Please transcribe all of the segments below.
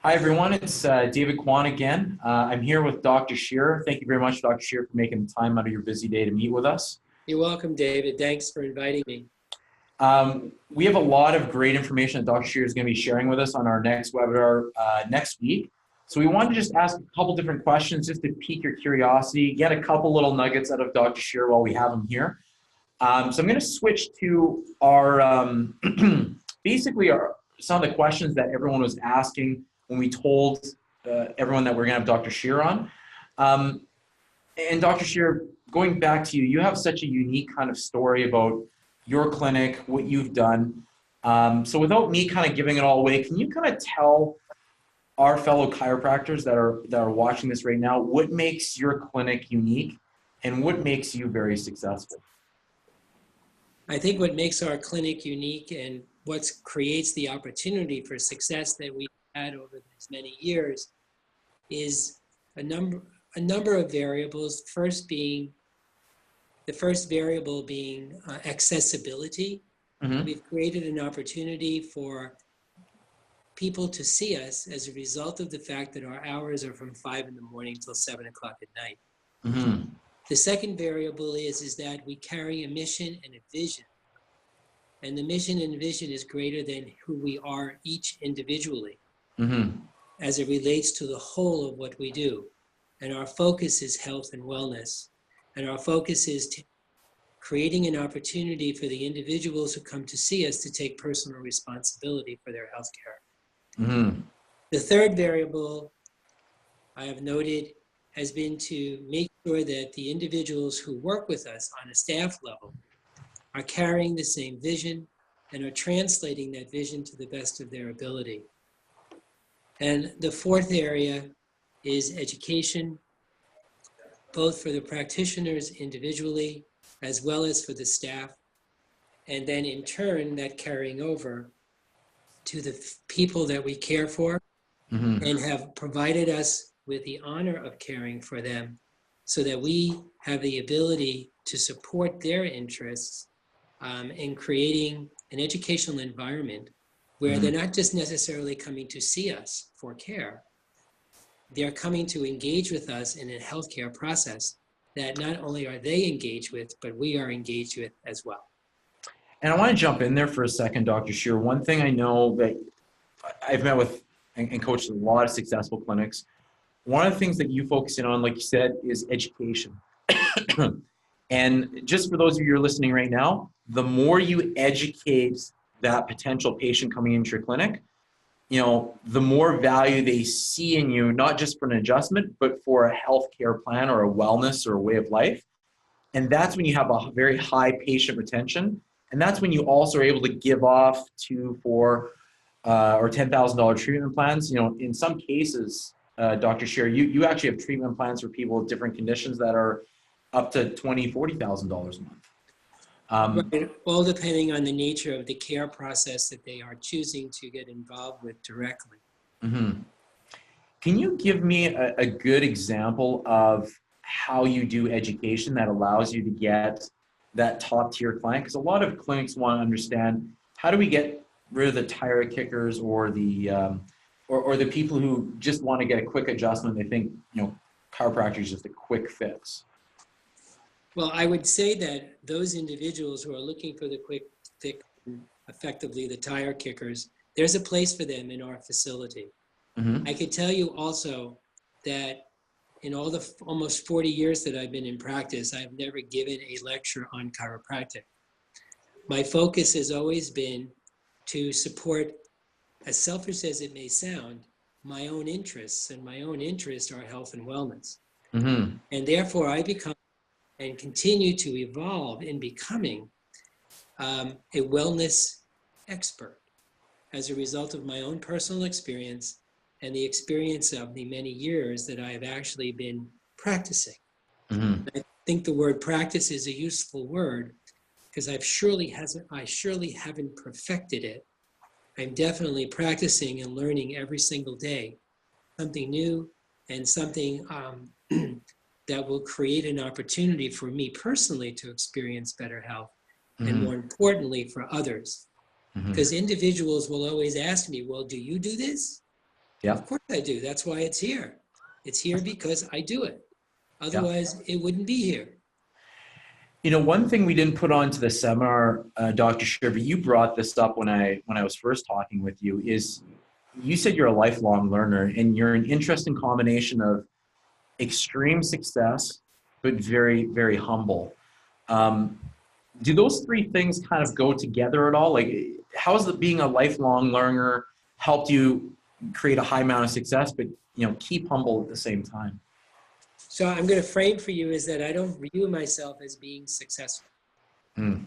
Hi, everyone. It's David Quon again. I'm here with Dr. Sherr. Thank you very much, Dr. Sherr, for making the time out of your busy day to meet with us. You're welcome, David. Thanks for inviting me. We have a lot of great information that Dr. Sherr is going to be sharing with us on our next webinar next week. So we wanted to just ask a couple different questions just to pique your curiosity, get a couple little nuggets out of Dr. Sherr while we have him here. So I'm going to switch to our, basically some of the questions that everyone was asking when we told everyone that we're going to have Dr. Sherr on. And Dr. Sherr, going back to you, you have such a unique kind of story about your clinic, what you've done. So without me kind of giving it all away, can you kind of tell our fellow chiropractors that are watching this right now, what makes your clinic unique and what makes you very successful? I think what makes our clinic unique and what creates the opportunity for success that we've had over these many years is a number of variables. The first variable being accessibility. Mm-hmm. We've created an opportunity for people to see us as a result of the fact that our hours are from 5 in the morning till 7 o'clock at night. Mm-hmm. The second variable is that we carry a mission and a vision. And the mission and vision is greater than who we are each individually, Mm-hmm. as it relates to the whole of what we do. And our focus is health and wellness. And our focus is creating an opportunity for the individuals who come to see us to take personal responsibility for their health care. Mm-hmm. The third variable I have noted has been to make sure that the individuals who work with us on a staff level are carrying the same vision and are translating that vision to the best of their ability. And the fourth area is education, both for the practitioners individually, as well as for the staff. And then in turn, that carrying over to the people that we care for Mm-hmm. and have provided us with the honor of caring for them so that we have the ability to support their interests in creating an educational environment where Mm-hmm. they're not just necessarily coming to see us for care, they're coming to engage with us in a healthcare process that not only are they engaged with, but we are engaged with as well. And I want to jump in there for a second, Dr. Sherr. One thing I know that I've met with and coached a lot of successful clinics. One of the things that you focus in on, like you said, is education. And just for those of you who are listening right now, the more you educate that potential patient coming into your clinic, the more value they see in you, not just for an adjustment, but for a healthcare plan or a wellness or a way of life. And that's when you have a very high patient retention. And that's when you also are able to give off $2,000, $4,000, or $10,000 treatment plans. In some cases, Dr. Sherr, you actually have treatment plans for people with different conditions that are up to $20,000, $40,000 a month. Right. All depending on the nature of the care process that they are choosing to get involved with directly. Mm-hmm. Can you give me a good example of how you do education that allows you to get that top tier client? Because a lot of clinics want to understand, how do we get rid of the tire kickers or the people who just want to get a quick adjustment? They think chiropractic is just a quick fix. Well, I would say that those individuals who are looking for the quick fix, effectively the tire kickers, there's a place for them in our facility. Mm-hmm. I could tell you also that in all the almost 40 years that I've been in practice, I've never given a lecture on chiropractic. My focus has always been to support, as selfish as it may sound, my own interests, and my own interests are health and wellness. Mm-hmm. And therefore I become and continue to evolve in becoming a wellness expert as a result of my own personal experience and the experience of the many years that I have actually been practicing. Mm-hmm. I think the word practice is a useful word because I surely haven't perfected it. I'm definitely practicing and learning every single day something new and something that will create an opportunity for me personally to experience better health, Mm-hmm. and more importantly for others. Mm-hmm. Because individuals will always ask me, well, do you do this? Yeah. Of course I do. That's why it's here. It's here because I do it. Yeah. Otherwise, it wouldn't be here. You know, one thing we didn't put onto the seminar, Dr. Sherr, but you brought this up when I was first talking with you, is you said you're a lifelong learner and you're an interesting combination of extreme success, but very, very humble. Do those three things kind of go together at all? Like, how has being a lifelong learner helped you create a high amount of success, but keep humble at the same time? So I'm going to frame for you is that I don't view myself as being successful. Mm.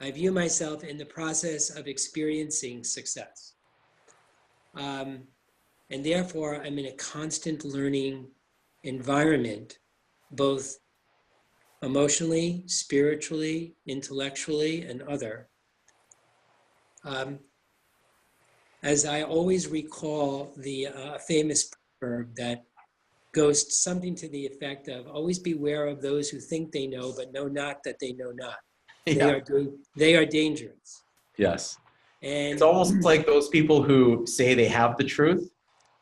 I view myself in the process of experiencing success. And therefore, I'm in a constant learning environment, both emotionally, spiritually, intellectually, and other. As I always recall the famous proverb that goes something to the effect of always beware of those who think they know, but know not that they know not. Yeah. They are dangerous. Yes. And It's almost like those people who say they have the truth.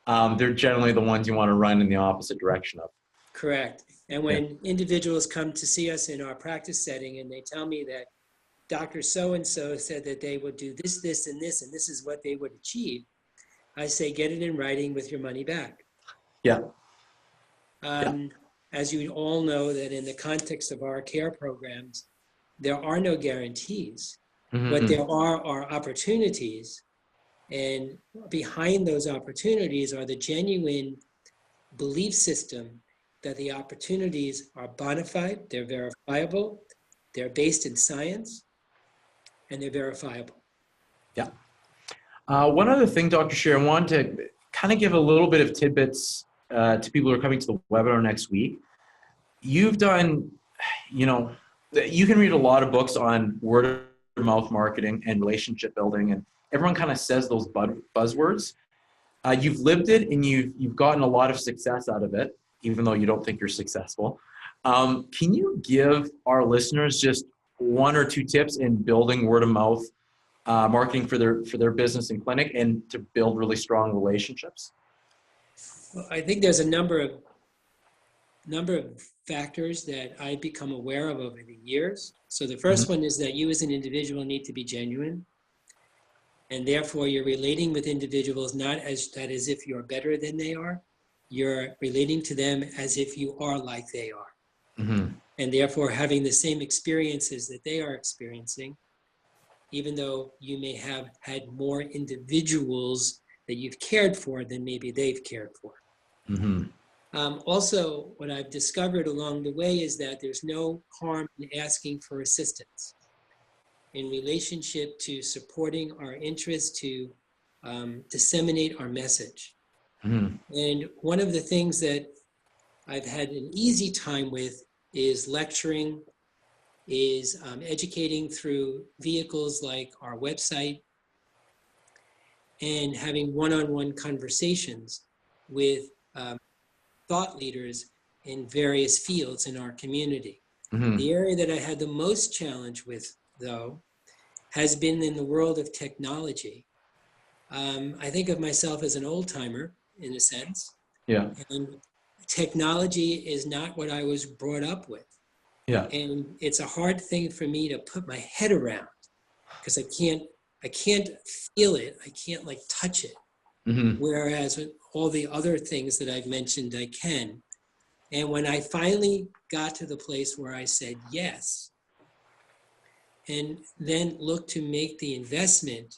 They're generally the ones you want to run in the opposite direction of. correct. And when individuals come to see us in our practice setting and they tell me that Dr. So-and-so said that they would do this, this, and this is what they would achieve, I say, get it in writing with your money back. Yeah. As you all know, that in the context of our care programs, there are no guarantees. Mm-hmm. What there are opportunities, and behind those opportunities are the genuine belief system that the opportunities are bona fide, they're verifiable, they're based in science, and they're verifiable. Yeah. One other thing, Dr. Sherr, I wanted to kind of give a little bit of tidbits to people who are coming to the webinar next week. You've done, you can read a lot of books on word of mouth marketing and relationship building, and everyone kind of says those buzzwords. You've lived it and you've gotten a lot of success out of it, even though you don't think you're successful. Can you give our listeners just one or two tips in building word of mouth marketing for their business and clinic and to build really strong relationships? Well, I think there's a number of factors that I've become aware of over the years. So the first one is that you as an individual need to be genuine. And therefore you're relating with individuals not as if you're better than they are. You're relating to them as if you are like they are. Mm-hmm. And therefore having the same experiences that they are experiencing, even though you may have had more individuals that you've cared for than maybe they've cared for. Mm-hmm. Also, what I've discovered along the way is that there's no harm in asking for assistance in relationship to supporting our interest to disseminate our message. Mm-hmm. And one of the things that I've had an easy time with is lecturing, is educating through vehicles like our website, and having one-on-one conversations with thought leaders in various fields in our community. Mm-hmm. The area that I had the most challenge with, though, has been in the world of technology. I think of myself as an old-timer, in a sense. Yeah. And technology is not what I was brought up with. Yeah. And it's a hard thing for me to put my head around because I can't feel it. I can't touch it. Mm-hmm. Whereas with all the other things that I've mentioned, I can. And when I finally got to the place where I said yes, and then looked to make the investment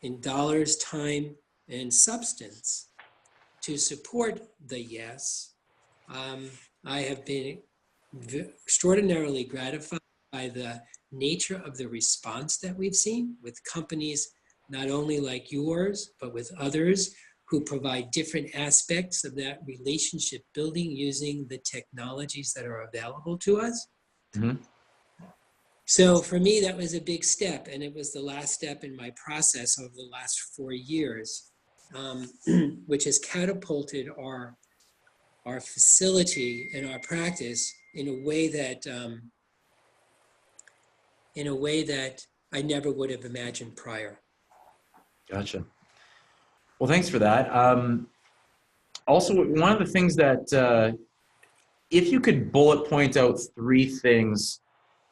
in dollars, time, and substance to support the yes, I have been extraordinarily gratified by the nature of the response that we've seen with companies not only like yours, but with others who provide different aspects of that relationship building using the technologies that are available to us. Mm-hmm. So for me, that was a big step, and it was the last step in my process over the last 4 years, which has catapulted our facility and our practice in a way that I never would have imagined prior. Gotcha. Well, thanks for that. Also, one of the things that, if you could bullet point out 3 things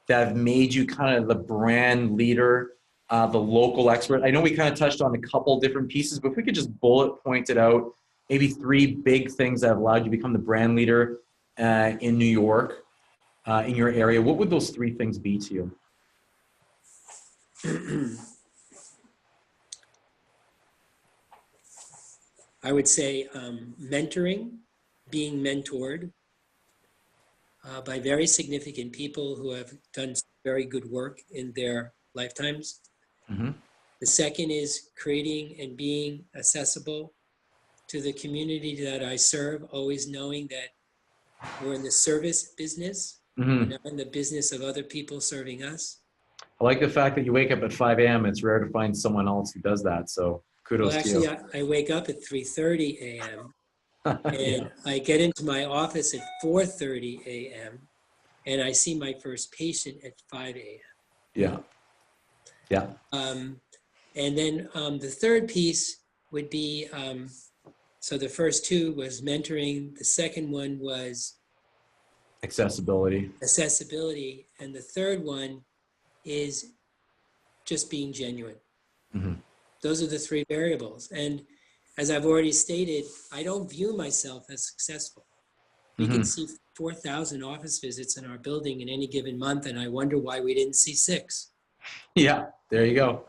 that have made you kind of the brand leader, the local expert. I know we kind of touched on a couple different pieces, but if we could just bullet point it out, maybe 3 big things that have allowed you to become the brand leader in New York, in your area, what would those 3 things be to you? I would say mentoring, being mentored by very significant people who have done very good work in their lifetimes. Mm-hmm. The second is creating and being accessible to the community that I serve, always knowing that we're in the service business. Mm-hmm. We're not in the business of other people serving us. I like the fact that you wake up at 5 a.m. It's rare to find someone else who does that. So kudos Well, to actually, you. I wake up at 3:30 a.m. and Yeah. I get into my office at 4:30 a.m. and I see my first patient at 5 a.m. Yeah. Yeah. And then the third piece would be, so the first 2 was mentoring, the second one was Accessibility. accessibility, and the third one is just being genuine. Mm-hmm. Those are the 3 variables. And as I've already stated, I don't view myself as successful. We can see 4,000 office visits in our building in any given month, and I wonder why we didn't see 6. Yeah, there you go.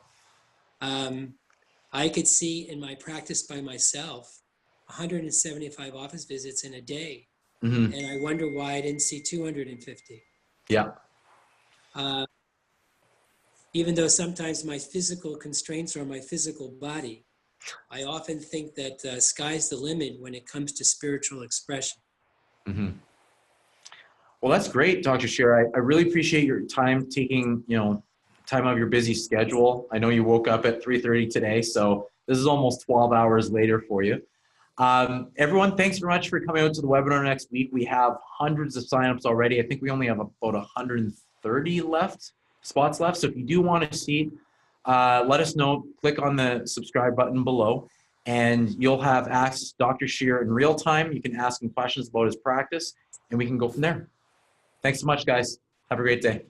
I could see in my practice by myself 175 office visits in a day, Mm-hmm. and I wonder why I didn't see 250. Yeah. Even though sometimes my physical constraints are my physical body, I often think that sky's the limit when it comes to spiritual expression. Mm-hmm. Well, that's great, Dr. Sherr. I really appreciate your time taking, time out of your busy schedule. I know you woke up at 3:30 today, so this is almost 12 hours later for you. Everyone, thanks very much for coming out to the webinar next week. We have hundreds of signups already. I think we only have about 130 spots left. So if you do want to see, let us know. Click on the subscribe button below, and you'll have access to Dr. Sherr in real time. You can ask him questions about his practice, and we can go from there. Thanks so much, guys. Have a great day.